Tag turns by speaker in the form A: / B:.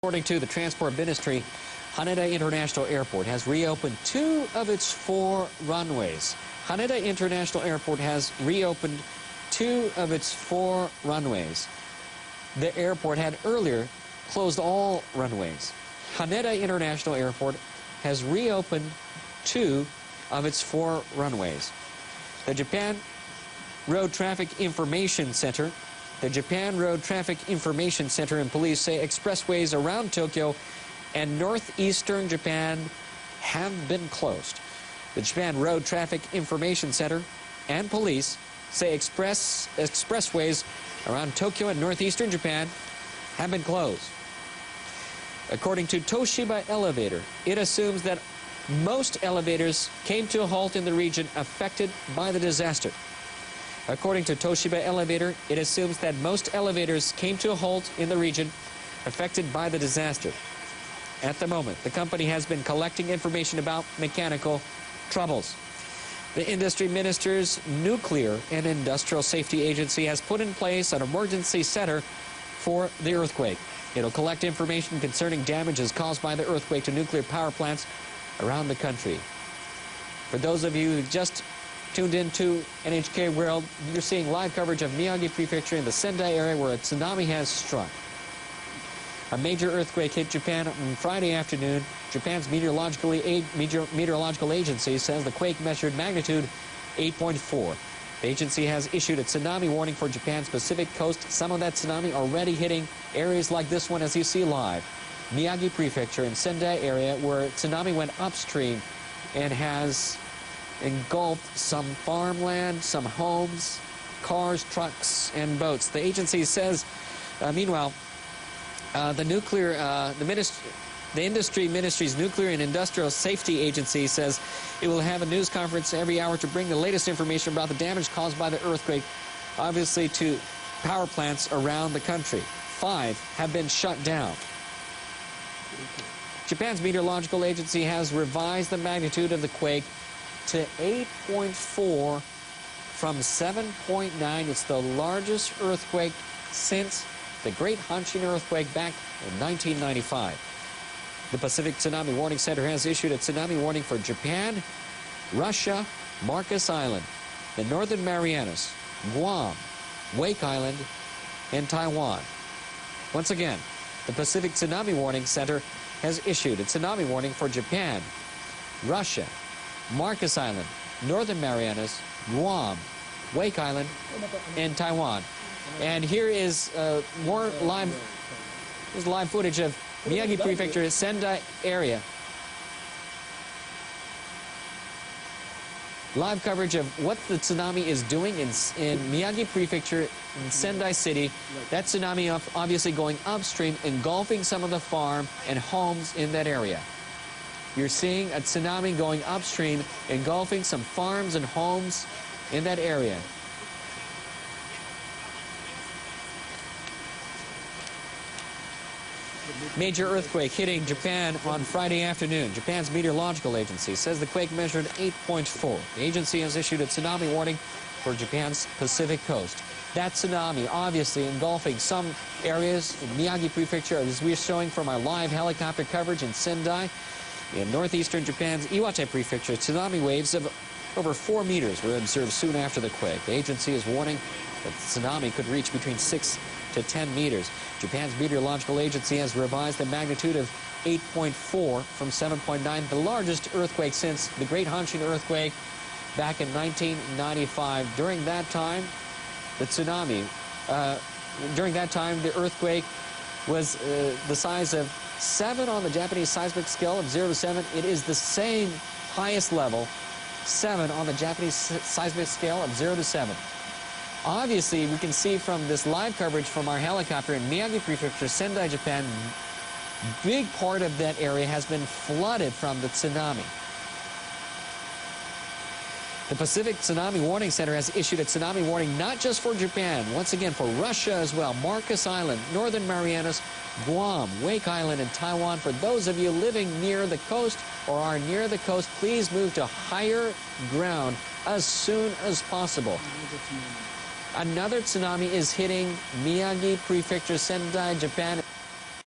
A: According to the Transport Ministry, Haneda International Airport has reopened 2 of its 4 runways. Haneda International Airport has reopened 2 of its 4 runways. The airport had earlier closed all runways. Haneda International Airport has reopened 2 of its 4 runways. The Japan Road Traffic Information Center and police say expressways around Tokyo and northeastern Japan have been closed. The Japan Road Traffic Information Center and police say expressways around Tokyo and northeastern Japan have been closed. According to Toshiba Elevator, it assumes that most elevators came to a halt in the region affected by the disaster. According to Toshiba Elevator, it assumes that most elevators came to a halt in the region affected by the disaster. At the moment, the company has been collecting information about mechanical troubles. The Industry Minister's Nuclear and Industrial Safety Agency has put in place an emergency center for the earthquake. It'll collect information concerning damages caused by the earthquake to nuclear power plants around the country. For those of you who just tuned into NHK World, you're seeing live coverage of Miyagi Prefecture in the Sendai area where a tsunami has struck. A major earthquake hit Japan on Friday afternoon. Japan's meteorological agency says the quake measured magnitude 8.4. The agency has issued a tsunami warning for Japan's Pacific coast. Some of that tsunami already hitting areas like this one as you see live. Miyagi Prefecture in Sendai area where tsunami went upstream and has engulfed some farmland, some homes, cars, trucks, and boats. The agency says, meanwhile, the Industry Ministry's Nuclear and Industrial Safety Agency says it will have a news conference every hour to bring the latest information about the damage caused by the earthquake, obviously to power plants around the country. 5 have been shut down. Japan's meteorological agency has revised the magnitude of the quake to 8.4 from 7.9. It's the largest earthquake since the Great Hanshin earthquake back in 1995. The Pacific Tsunami Warning Center has issued a tsunami warning for Japan, Russia, Marcus Island, the Northern Marianas, Guam, Wake Island, and Taiwan. Once again, the Pacific Tsunami Warning Center has issued a tsunami warning for Japan, Russia, Marcus Island, Northern Marianas, Guam, Wake Island, and Taiwan. And here is more live footage of Miyagi Prefecture, Sendai area. Live coverage of what the tsunami is doing in Miyagi Prefecture in Sendai City. That tsunami obviously going upstream, engulfing some of the farm and homes in that area. You're seeing a tsunami going upstream, engulfing some farms and homes in that area. Major earthquake hitting Japan on Friday afternoon. Japan's meteorological agency says the quake measured 8.4. The agency has issued a tsunami warning for Japan's Pacific coast. That tsunami obviously engulfing some areas in Miyagi Prefecture, as we're showing from our live helicopter coverage in Sendai. In northeastern Japan's Iwate Prefecture, tsunami waves of over 4 meters were observed soon after the quake. The agency is warning that the tsunami could reach between 6 to 10 meters. Japan's meteorological agency has revised the magnitude of 8.4 from 7.9, the largest earthquake since the Great Hanshin earthquake back in 1995. During that time, the earthquake was the size of 7 on the Japanese seismic scale of 0 to 7. It is the same highest level, 7 on the Japanese seismic scale of 0 to 7. Obviously, we can see from this live coverage from our helicopter in Miyagi Prefecture, Sendai, Japan, big part of that area has been flooded from the tsunami. The Pacific Tsunami Warning Center has issued a tsunami warning not just for Japan, once again for Russia as well, Marcus Island, Northern Marianas, Guam, Wake Island, and Taiwan. For those of you living near the coast or are near the coast, please move to higher ground as soon as possible. Another tsunami is hitting Miyagi Prefecture, Sendai, Japan.